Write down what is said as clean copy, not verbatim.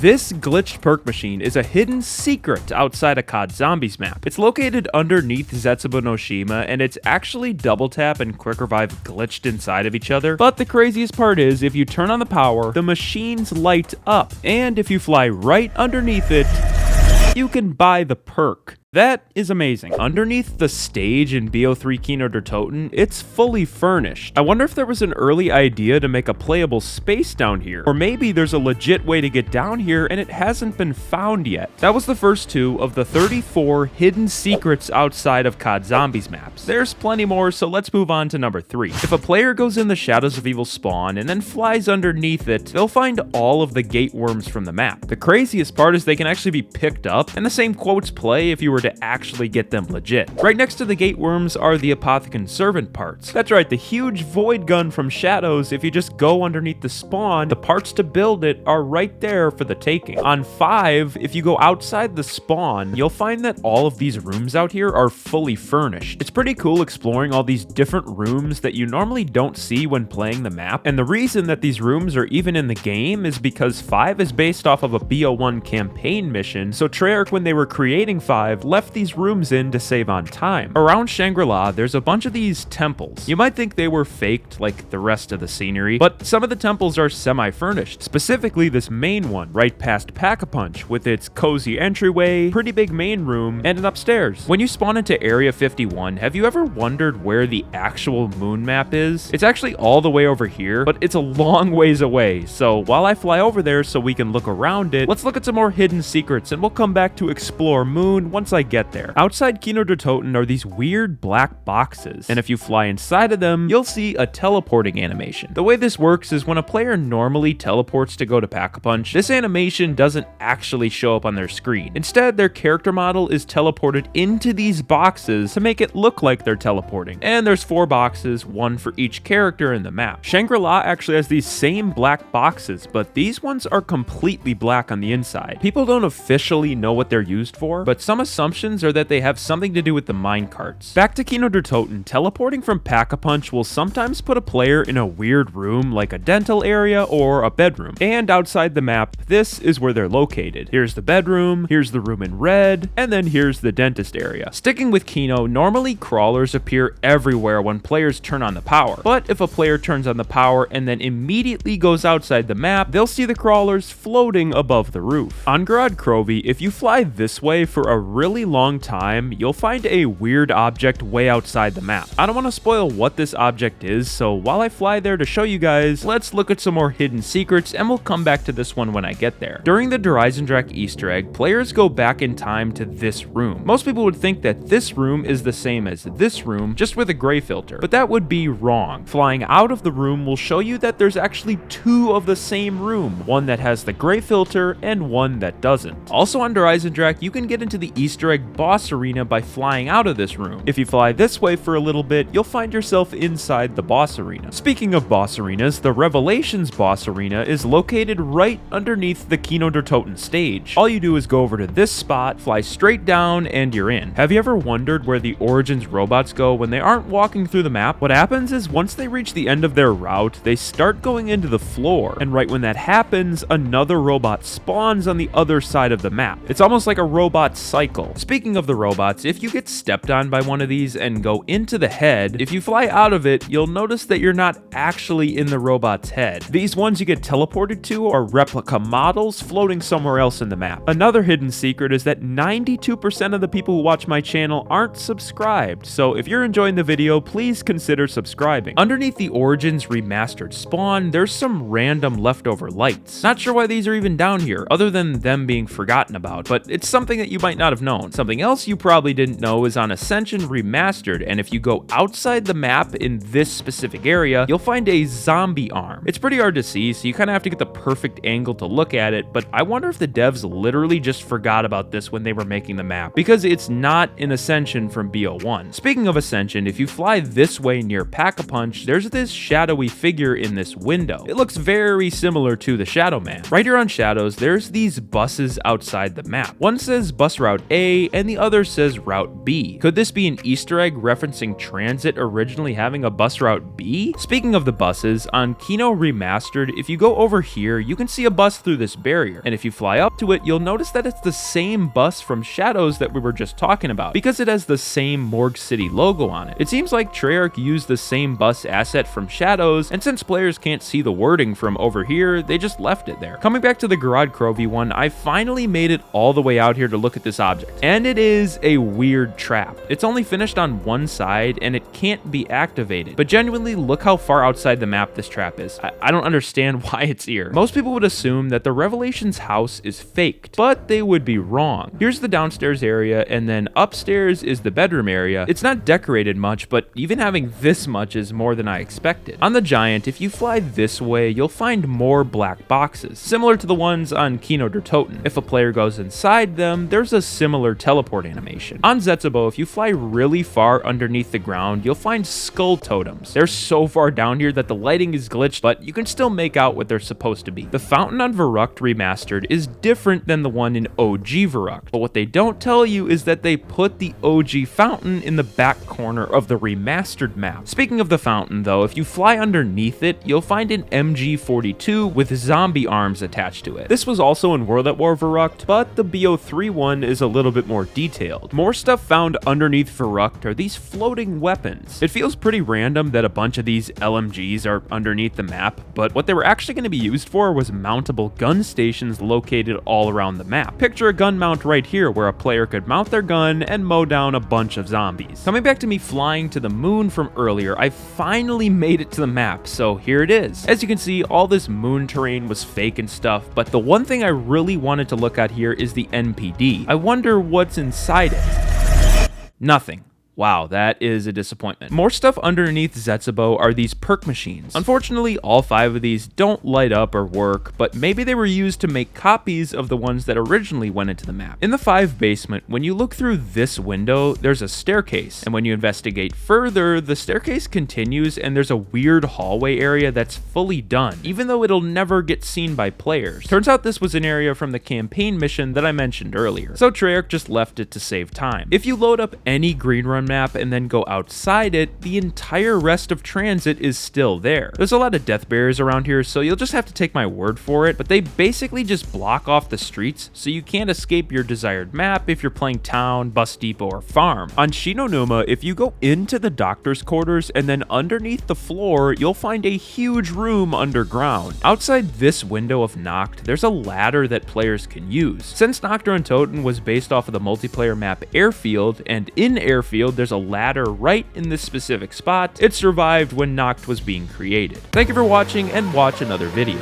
This glitched perk machine is a hidden secret outside of COD Zombies map. It's located underneath Zetsubo no Shima, and it's actually double tap and quick revive glitched inside of each other. But the craziest part is, if you turn on the power, the machines light up, and if you fly right underneath it, you can buy the perk. That is amazing. Underneath the stage in BO3 Kino der Toten, it's fully furnished. I wonder if there was an early idea to make a playable space down here, or maybe there's a legit way to get down here and it hasn't been found yet. That was the first 2 of the 34 hidden secrets outside of COD Zombies maps. There's plenty more, so let's move on to number 3. If a player goes in the Shadows of Evil spawn and then flies underneath it, they'll find all of the gate worms from the map. The craziest part is they can actually be picked up, and the same quotes play if you were to actually get them legit. Right next to the gate worms are the Apothicon Servant parts. That's right, the huge void gun from Shadows. If you just go underneath the spawn, the parts to build it are right there for the taking. On 5, if you go outside the spawn, you'll find that all of these rooms out here are fully furnished. It's pretty cool exploring all these different rooms that you normally don't see when playing the map, and the reason that these rooms are even in the game is because 5 is based off of a BO1 campaign mission, so Treyarch, when they were creating 5, left these rooms in to save on time. Around Shangri-La, there's a bunch of these temples. You might think they were faked like the rest of the scenery, but some of the temples are semi-furnished, specifically this main one right past Pack-a-Punch with its cozy entryway, pretty big main room, and an upstairs. When you spawn into Area 51, have you ever wondered where the actual moon map is? It's actually all the way over here, but it's a long ways away, so while I fly over there so we can look around it, let's look at some more hidden secrets and we'll come back to explore moon once I get there. Outside Kino der Toten are these weird black boxes, and if you fly inside of them, you'll see a teleporting animation. The way this works is when a player normally teleports to go to Pack-a-Punch, this animation doesn't actually show up on their screen. Instead, their character model is teleported into these boxes to make it look like they're teleporting. And there's 4 boxes, 1 for each character in the map. Shangri-La actually has these same black boxes, but these ones are completely black on the inside. People don't officially know what they're used for, but some assumptions are that they have something to do with the minecarts. Back to Kino der Toten, teleporting from Pack-a-Punch will sometimes put a player in a weird room like a dental area or a bedroom. And outside the map, this is where they're located. Here's the bedroom, here's the room in red, and then here's the dentist area. Sticking with Kino, normally crawlers appear everywhere when players turn on the power. But if a player turns on the power and then immediately goes outside the map, they'll see the crawlers floating above the roof. On Gorod Krovi, if you fly this way for a really long time, you'll find a weird object way outside the map. I don't want to spoil what this object is, so while I fly there to show you guys, let's look at some more hidden secrets, and we'll come back to this one when I get there. During the Der Eisendrache Easter egg, players go back in time to this room. Most people would think that this room is the same as this room, just with a gray filter, but that would be wrong. Flying out of the room will show you that there's actually 2 of the same room, one that has the gray filter and one that doesn't. Also on Der Eisendrache, you can get into the Easter egg boss arena by flying out of this room. If you fly this way for a little bit, you'll find yourself inside the boss arena. Speaking of boss arenas, the Revelations boss arena is located right underneath the Kino der Toten stage. All you do is go over to this spot, fly straight down, and you're in. Have you ever wondered where the Origins robots go when they aren't walking through the map? What happens is once they reach the end of their route, they start going into the floor, and right when that happens, another robot spawns on the other side of the map. It's almost like a robot cycle. Speaking of the robots, if you get stepped on by one of these and go into the head, if you fly out of it, you'll notice that you're not actually in the robot's head. These ones you get teleported to are replica models floating somewhere else in the map. Another hidden secret is that 92% of the people who watch my channel aren't subscribed, so if you're enjoying the video, please consider subscribing. Underneath the Origins remastered spawn, there's some random leftover lights. Not sure why these are even down here, other than them being forgotten about, but it's something that you might not have known. Something else you probably didn't know is on Ascension Remastered, and if you go outside the map in this specific area, you'll find a zombie arm. It's pretty hard to see, so you kind of have to get the perfect angle to look at it, but I wonder if the devs literally just forgot about this when they were making the map, because it's not in Ascension from BO1. Speaking of Ascension, if you fly this way near Pack-a-Punch, there's this shadowy figure in this window. It looks very similar to the Shadow Man. Right here on Shadows, there's these buses outside the map. One says Bus Route A, A and the other says Route B. Could this be an Easter egg referencing Transit originally having a bus route B? Speaking of the buses, on Kino Remastered, if you go over here, you can see a bus through this barrier, and if you fly up to it, you'll notice that it's the same bus from Shadows that we were just talking about, because it has the same Morgue City logo on it. It seems like Treyarch used the same bus asset from Shadows, and since players can't see the wording from over here, they just left it there. Coming back to the Gorod Krovi one, I finally made it all the way out here to look at this object, and it is a weird trap. It's only finished on one side, and it can't be activated, but genuinely look how far outside the map this trap is. I don't understand why it's here. Most people would assume that the Revelations house is faked, but they would be wrong. Here's the downstairs area, and then upstairs is the bedroom area. It's not decorated much, but even having this much is more than I expected. On the Giant, if you fly this way, you'll find more black boxes, similar to the ones on Kino der Toten. If a player goes inside them, there's a similar teleport animation. On Zetsubou, if you fly really far underneath the ground, you'll find skull totems. They're so far down here that the lighting is glitched, but you can still make out what they're supposed to be. The fountain on Verrückt Remastered is different than the one in OG Verrückt, but what they don't tell you is that they put the OG fountain in the back corner of the remastered map. Speaking of the fountain though, if you fly underneath it, you'll find an MG42 with zombie arms attached to it. This was also in World at War Verrückt, but the BO3 one is a little bit more detailed. More stuff found underneath Verrückt are these floating weapons. It feels pretty random that a bunch of these LMGs are underneath the map, but what they were actually going to be used for was mountable gun stations located all around the map. Picture a gun mount right here where a player could mount their gun and mow down a bunch of zombies. Coming back to me flying to the moon from earlier, I finally made it to the map, so here it is. As you can see, all this moon terrain was fake and stuff, but the one thing I really wanted to look at here is the NPD. I wonder what's inside it. Nothing. Wow, that is a disappointment. More stuff underneath Zetsubou are these perk machines. Unfortunately, all 5 of these don't light up or work, but maybe they were used to make copies of the ones that originally went into the map. In the 5 basement, when you look through this window, there's a staircase, and when you investigate further, the staircase continues and there's a weird hallway area that's fully done, even though it'll never get seen by players. Turns out this was an area from the campaign mission that I mentioned earlier, so Treyarch just left it to save time. If you load up any Green Run map and then go outside it, the entire rest of Transit is still there. There's a lot of death barriers around here, so you'll just have to take my word for it, but they basically just block off the streets, so you can't escape your desired map if you're playing town, bus depot, or farm. On Shinonuma, if you go into the doctor's quarters and then underneath the floor, you'll find a huge room underground. Outside this window of Nacht, there's a ladder that players can use. Since Nocturne Toten was based off of the multiplayer map Airfield, and in Airfield there's a ladder right in this specific spot, it survived when Nacht was being created. Thank you for watching, and watch another video.